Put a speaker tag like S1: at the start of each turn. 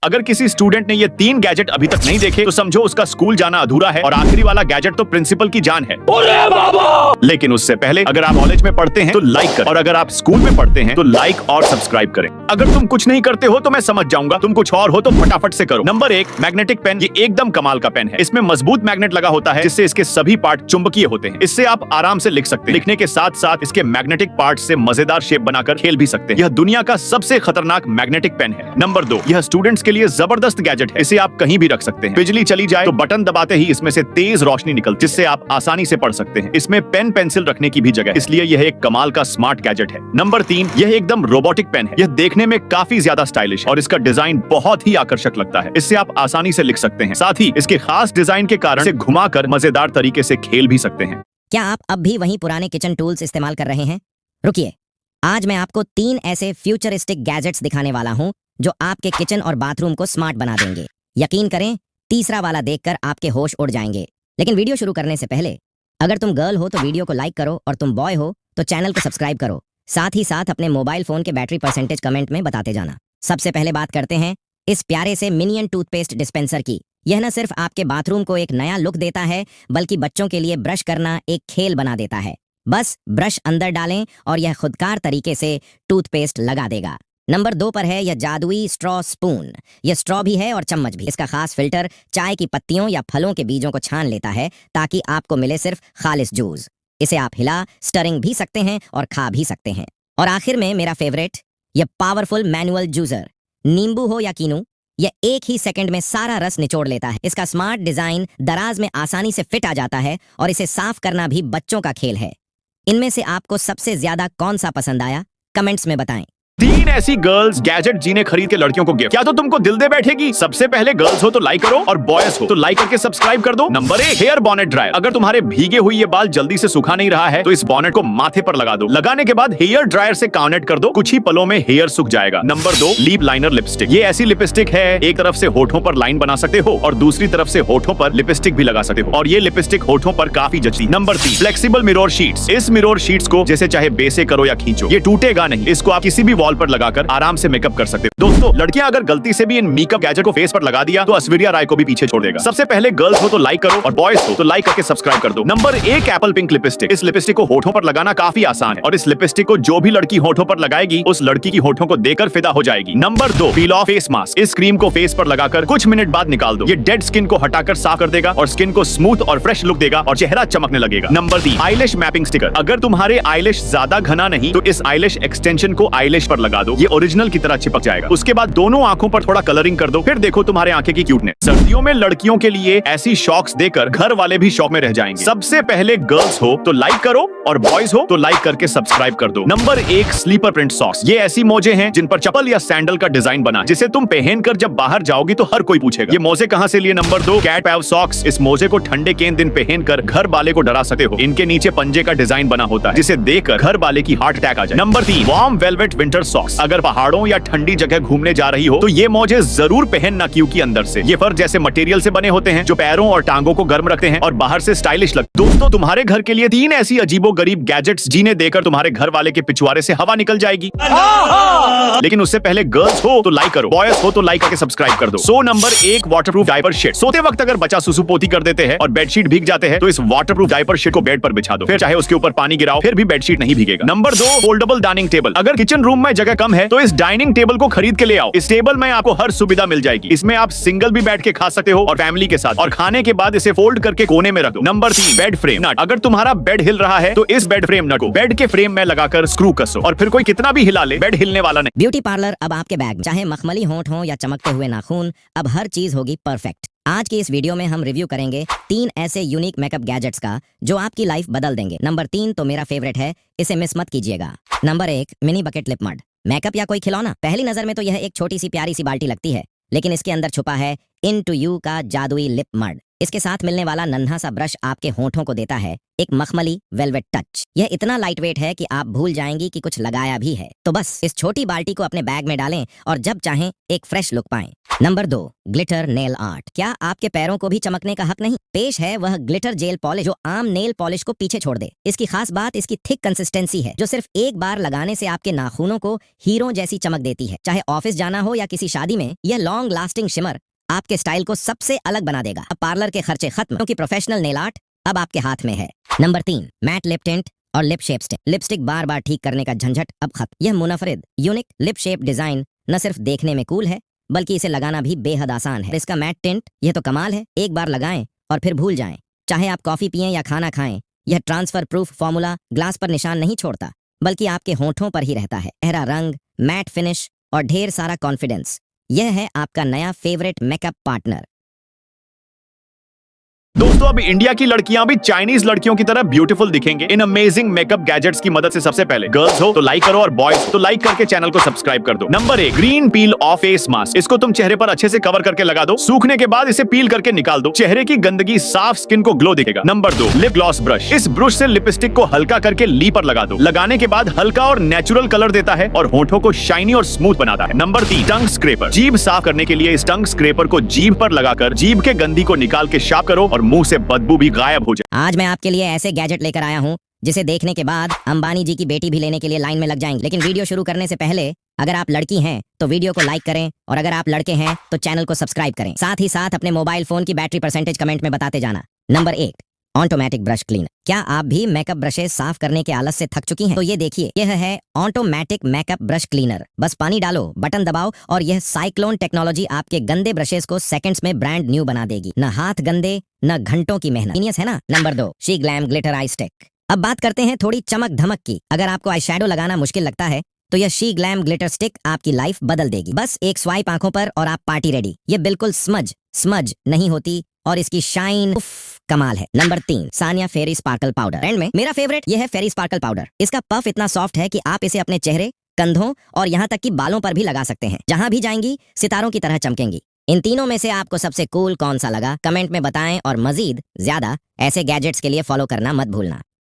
S1: अगर किसी स्टूडेंट ने ये 3 गैजेट अभी तक नहीं देखे तो समझो उसका स्कूल जाना अधूरा है और आखिरी वाला गैजेट तो प्रिंसिपल की जान है। लेकिन उससे पहले अगर आप कॉलेज में पढ़ते हैं तो लाइक करें और अगर आप स्कूल में पढ़ते हैं तो लाइक और सब्सक्राइब करें। अगर तुम कुछ नहीं करते हो तो मैं समझ जाऊंगा, तुम कुछ और हो तो फटाफट से करो। Number 1, magnetic pen. ये एकदम कमाल का पेन है। इसमें मजबूत मैग्नेट लगा होता है जिससे इसके सभी पार्ट चुंबकीय होते हैं। इससे आप आराम से लिख सकते हैं। लिखने के साथ साथ इसके मैग्नेटिक पार्ट से मजेदार शेप बनाकर खेल भी सकते हैं। यह दुनिया का सबसे खतरनाक मैग्नेटिक पेन है। नंबर 2, यह स्टूडेंट्स के लिए जबरदस्त गैजेट है। इसे आप कहीं भी रख सकते हैं। बिजली चली जाए तो बटन दबाते ही इसमें से तेज रोशनी निकलती है जिससे आप आसानी से पढ़ सकते हैं। इसमें पेन पेंसिल रखने की भी जगह है, इसलिए यह एक कमाल का स्मार्ट गैजेट है। नंबर 3, यह एकदम रोबोटिक पेन है। यह देखने में काफी ज्यादा स्टाइलिश है और इसका डिजाइन बहुत ही आकर्षक लगता है। इससे आप आसानी से लिख सकते हैं। साथ ही इसके खास डिजाइन के कारण इसे घुमाकर मजेदार तरीके से खेल भी सकते हैं।
S2: क्या आप अब भी वही पुराने किचन टूल्स इस्तेमाल कर रहे हैं? रुकिए, आज मैं आपको 3 ऐसे फ्यूचरिस्टिक गैजेट्स दिखाने वाला हूं जो आपके किचन और बाथरूम को स्मार्ट बना देंगे। यकीन करें, तीसरा वाला देखकर आपके होश उड़ जाएंगे। लेकिन वीडियो शुरू करने से पहले अगर तुम गर्ल हो तो वीडियो को लाइक करो और तुम बॉय हो तो चैनल को सब्सक्राइब करो। साथ ही साथ अपने मोबाइल फोन के बैटरी परसेंटेज कमेंट में बताते जाना। सबसे पहले बात करते हैं इस प्यारे से मिनियन टूथपेस्ट डिस्पेंसर की। यह न सिर्फ आपके बाथरूम को एक नया लुक देता है बल्कि बच्चों के लिए ब्रश करना एक खेल बना देता है। बस ब्रश अंदर डालें और यह खुदकार तरीके से टूथपेस्ट लगा देगा। नंबर 2 पर है यह जादुई स्ट्रॉ स्पून। यह स्ट्रॉ भी है और चम्मच भी। इसका खास फिल्टर चाय की पत्तियों या फलों के बीजों को छान लेता है ताकि आपको मिले सिर्फ खालिस जूस। इसे आप हिला स्टरिंग भी सकते हैं और खा भी सकते हैं। और आखिर में मेरा फेवरेट, यह पावरफुल मैनुअल जूसर। नींबू हो या कीनू, यह एक ही सेकंड में सारा रस निचोड़ लेता है। इसका स्मार्ट डिजाइन दराज में आसानी से फिट आ जाता है और इसे साफ करना भी बच्चों का खेल है। इनमें से आपको सबसे ज्यादा कौन सा पसंद आया? कमेंट्स में बताएं।
S1: 3 ऐसी गर्ल्स गैजेट जीने खरीद के लड़कियों को गिफ्ट। क्या तो तुमको दिल दे बैठेगी? सबसे पहले गर्ल्स हो तो लाइक करो और बॉयज हो तो लाइक करके सब्सक्राइब कर दो। Number 1, hair bonnet dryer. अगर तुम्हारे भीगे हुए ये बाल जल्दी से सूखा नहीं रहा है तो इस बॉनेट को माथे पर लगा दो। लगाने के बाद हेयर ड्रायर से कनेक्ट कर दो, कुछ ही पलों में हेयर सूख जाएगा। Number 2, lip liner lipstick. ये ऐसी लिपस्टिक है, एक तरफ से होठों पर लाइन बना सकते हो और दूसरी तरफ से होठों पर लिपस्टिक भी लगा सकते हो और ये लिपस्टिक होठों पर काफी जचती। Number 3, flexible mirror sheets. इस मिरर शीट्स को जैसे चाहे बेसे करो या खींचो, ये टूटेगा नहीं। इसको आप किसी भी वॉल पर लगाकर आराम से मेकअप कर सकते हो। दोस्तों, लड़कियां अगर गलती से भी इन मेकअप गैजेट को फेस पर लगा दिया तो ऐश्वर्या राय को भी पीछे छोड़ देगा। सबसे पहले गर्ल्स हो तो लाइक करो और बॉयज हो तो लाइक करके सब्सक्राइब कर दो। Number 1, Apple pink lipstick. इस लिपस्टिक को होठों पर लगाना काफी आसान है और इस लिपस्टिक को जो भी लड़की होठों पर लगाएगी उस लड़की की होठों को देखकर फिदा हो जाएगी। Number 2, peel of face mask. इस क्रीम को फेस पर लगाकर कुछ मिनट बाद निकाल दो। ये डेड स्किन को हटाकर साफ कर देगा और स्किन को स्मूथ और फ्रेश लुक देगा और चेहरा चमकने लगेगा। Number 3, eyelash mapping sticker. अगर तुम्हारे आईलैश ज्यादा घना नहीं तो इस आईलैश एक्सटेंशन को आईलैश पर लगा दो। ये ओरिजिनल की तरह चिपक जाएगा। उसके बाद दोनों आंखों पर थोड़ा कलरिंग कर दो, फिर देखो तुम्हारे आंखें की क्यूटनेस। सर्दियों में लड़कियों के लिए ऐसी शॉक्स देकर घर वाले भी शॉक में रह जाएंगे। सबसे पहले गर्ल्स हो तो लाइक करो और बॉयज हो तो लाइक करके सब्सक्राइब कर दो। Number 1, slipper print socks. ये ऐसी मोजे हैं जिन पर चप्पल या सैंडल का डिजाइन बना, जिसे तुम पहनकर जब बाहर जाओगी तो हर कोई पूछेगा ये मोजे कहां से लिए। Number 2, cat paw socks. इस मोजे को ठंडे के दिन पहनकर घर वाले को डरा सकते हो। इनके नीचे पंजे का डिजाइन बना होता है जिसे देखकर घर वाले की हार्ट अटैक आ जाए। Number 3, warm velvet winter socks. अगर पहाड़ों या ठंडी जगह घूमने जा रही हो तो ये मोजे जरूर पहनना, क्योंकि अंदर से ये फर जैसे मटेरियल से बने होते हैं जो पैरों और टांगों को गर्म रखते हैं और बाहर से स्टाइलिश लगते हैं। दोस्तों, तुम्हारे घर के लिए 3 ऐसी अजीबोगरीब गैजेट्स जीने देकर तुम्हारे घर वाले के पिछवाड़े से हवा निकल जाएगी। लेकिन उससे पहले गर्ल्स हो तो लाइक करो, बॉयज हो तो लाइक करके सब्सक्राइब कर दो। So number 1, waterproof diaper sheet. सोते वक्त अगर बच्चा सुसु पोती कर देते हैं और बेडशीट भीग जाते हैं तो इस वाटरप्रूफ डायपर शीट को बेड पर बिछा दो, फिर चाहे उसके ऊपर पानी गिराओ फिर भी बेडशीट नहीं भीगेगा। Number 2, foldable dining table. अगर किचन रूम में जगह कम है तो इस डाइनिंग टेबल को खरीद के ले आओ। इस टेबल में आपको हर सुविधा मिल जाएगी। इसमें आप सिंगल भी बैठ के खा सकते हो और फैमिली के साथ, और खाने के बाद इसे फोल्ड करके कोने में रख दो। नंबर 3, बेड फ्रेम नट। अगर तुम्हारा बेड हिल रहा है तो इस बेड फ्रेम नट को बेड के फ्रेम में लगाकर स्क्रू कसो और फिर कोई कितना भी हिला ले, बेड हिलने वाला नहीं।
S2: ब्यूटी पार्लर अब आपके बैग में। चाहे मखमली होंठ हो या चमकते हुए नाखून, अब हर चीज होगी परफेक्ट। आज की इस वीडियो में हम रिव्यू करेंगे 3 ऐसे यूनिक मेकअप गैजेट्स का जो आपकी लाइफ बदल देंगे। नंबर 3 तो मेरा फेवरेट है, इसे मिस मत कीजिएगा। Number 1, mini bucket lip mud. Makeup या कोई खिलौना? पहली नजर में तो यह एक छोटी सी प्यारी सी बाल्टी लगती है, लेकिन इसके अंदर छुपा है इनटू यू का जादुई लिप मड। इसके साथ मिलने वाला नन्हा सा ब्रश आपके होठों को देता है एक मखमली वेलवेट टच। यह इतना लाइट वेट है कि आप भूल जाएंगी कि कुछ लगाया भी है। तो बस इस छोटी बाल्टी को अपने बैग में डालें और जब चाहें एक फ्रेश लुक पाएं। Number 2, glitter nail art. क्या आपके पैरों को भी चमकने का हक नहीं? पेश है वह ग्लिटर जेल पॉलिश जो आम नेल पॉलिश को पीछे छोड़ दे। इसकी खास बात इसकी थिक कंसिस्टेंसी है, जो सिर्फ एक बार लगाने से आपके नाखूनों को हीरो जैसी चमक देती है। चाहे ऑफिस जाना हो या किसी शादी में, यह लॉन्ग लास्टिंग शिमर आपके स्टाइल को सबसे अलग बना देगा। अब पार्लर के खर्चे खत्म, क्योंकि प्रोफेशनल नेल आर्ट अब आपके हाथ में है। नंबर 3, मैट लिप टिंट और लिप शेप स्टिक। लिपस्टिक बार बार ठीक करने का झंझट अब खत्म। यह मुनफरिद यूनिक लिप शेप डिजाइन न सिर्फ देखने में कूल है, बल्कि इसे लगाना भी बेहद आसान है। इसका मैट टिंट यह तो कमाल है, एक बार लगाएं और फिर भूल जाएं। चाहे आप कॉफी पिएं या खाना खाएं, यह ट्रांसफर प्रूफ फॉर्मूला ग्लास पर निशान नहीं छोड़ता, बल्कि आपके होंठों पर ही रहता है। गहरा रंग, मैट फिनिश और ढेर सारा कॉन्फिडेंस, यह है आपका नया फेवरेट मेकअप पार्टनर।
S1: दोस्तों, अब इंडिया की लड़कियां भी चाइनीज लड़कियों की तरह ब्यूटीफुल दिखेंगे इन अमेजिंग मेकअप गैजेट्स की मदद से। सबसे पहले गर्ल्स हो तो लाइक करो और बॉयज तो लाइक करके चैनल को सब्सक्राइब कर दो। Number 1, green peel of face mask. इसको तुम चेहरे पर अच्छे से कवर करके लगा दो। सूखने के बाद इसे पील करके निकाल दो। चेहरे की गंदगी साफ, स्किन को ग्लो दिखेगा। Number 2, lip gloss brush. इस ब्रश से लिपस्टिक को हल्का करके ली पर लगा दो। लगाने के बाद हल्का और नेचुरल कलर देता है और होठों को शाइनी और स्मूथ बनाता है। नंबर 3, टंग स्क्रैपर। जीभ साफ करने के लिए इस टंग स्क्रैपर को जीभ पर लगाकर जीभ के गंदी को निकाल के साफ करो और मुंह से बदबू भी गायब हो जाए।
S2: आज मैं आपके लिए ऐसे गैजेट लेकर आया हूँ जिसे देखने के बाद अंबानी जी की बेटी भी लेने के लिए लाइन में लग जाएंगे। लेकिन वीडियो शुरू करने से पहले अगर आप लड़की हैं तो वीडियो को लाइक करें, और अगर आप लड़के हैं तो चैनल को सब्सक्राइब करें। साथ ही साथ अपने मोबाइल फोन की बैटरी परसेंटेज कमेंट में बताते जाना। Number 1, automatic brush cleaner. क्या आप भी मेकअप ब्रशेस साफ करने के आलस से थक चुकी हैं? तो ये देखिए, यह है ऑटोमेटिक मेकअप ब्रश क्लीनर। बस पानी डालो, बटन दबाओ और यह साइक्लोन टेक्नोलॉजी आपके गंदे ब्रशेस को सेकंड्स में ब्रांड न्यू बना देगी। न हाथ गंदे, न घंटों की मेहनत। जीनियस है ना? Number 2, she glam glitter I stick. अब बात करते हैं थोड़ी चमक धमक की। अगर आपको आई शैडो लगाना मुश्किल लगता है तो यह शी ग्लैम ग्लिटर स्टिक आपकी लाइफ बदल देगी। बस एक स्वाइप आंखों पर और आप पार्टी रेडी। ये बिल्कुल स्मज नहीं होती और इसकी शाइन कमाल है। Number 3, Sania fairy sparkle powder. End में मेरा फेवरेट यह है फेरी स्पार्कल पाउडर। इसका पफ इतना सॉफ्ट है कि आप इसे अपने चेहरे, कंधों और यहाँ तक कि बालों पर भी लगा सकते हैं। जहां भी जाएंगी सितारों की तरह चमकेंगी। इन तीनों में से आपको सबसे कूल कौन सा लगा, कमेंट में बताएं, और मजीद ज्यादा ऐसे गैजेट्स के लिए फॉलो करना मत भूलना।